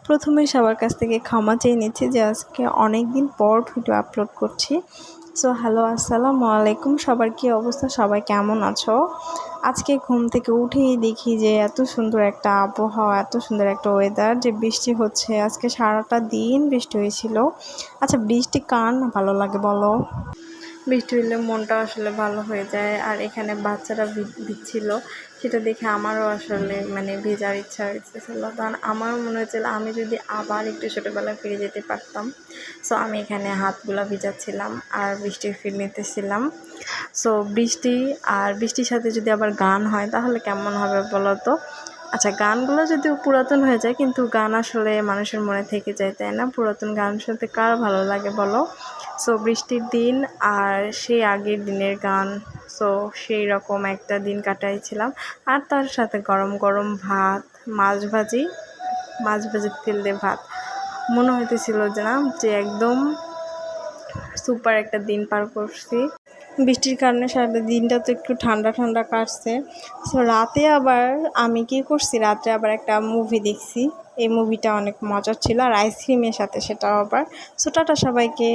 প্রথমে সবার কাছ থেকে ক্ষমা চেয়ে নিচ্ছি যে আজকে অনেক দিন পর ভিডিও আপলোড করছি। সো হ্যালো, আসসালামু আলাইকুম। সবার কী অবস্থা, সবাই কেমন আছো? আজকে ঘুম থেকে উঠেই দেখি যে এত সুন্দর একটা আবহাওয়া, এত সুন্দর একটা ওয়েদার, যে বৃষ্টি হচ্ছে। আজকে সারাটা দিন বৃষ্টি হয়েছিল। আচ্ছা, বৃষ্টি কার না ভালো লাগে বলো? বৃষ্টি হলে মনটা আসলে ভালো হয়ে যায়। আর এখানে বাচ্চারা ভিজছিল, সেটা দেখে আমারও আসলে ভেজার ইচ্ছা হয়েছিল। কারণ আমারও মনে হয়েছিল আমি যদি আবার একটু ছোটোবেলায় ফিরে যেতে পারতাম। সো আমি এখানে হাতগুলো ভিজাচ্ছিলাম আর বৃষ্টির ফিল নিতেছিলাম। সো বৃষ্টি আর বৃষ্টির সাথে যদি আবার গান হয় তাহলে কেমন হবে বলো তো? আচ্ছা, গানগুলো যদিও পুরাতন হয়ে যায়, কিন্তু গান আসলে মানুষের মনে থেকে যায়, তাই না? পুরাতন গান শুনতে কার ভালো লাগে বলো? সো বৃষ্টির দিন আর সেই আগের দিনের গান, সো সেই রকম একটা দিন কাটাইছিলাম। আর তার সাথে গরম গরম ভাত, মাছ ভাজি তেল দিয়ে ভাত। মনে হইতেছিল যে একদম সুপার একটা দিন পার করছি। বৃষ্টির কারণে সারাটা দিনটা তো একটু ঠান্ডা ঠান্ডা কাটছে। সো রাতে আবার আমি কী করছি, রাত্রে আবার একটা মুভি দেখছি। এই মুভিটা অনেক মজার ছিল, আর আইসক্রিমের সাথে সেটাও আবার। সো টাটা সবাইকে।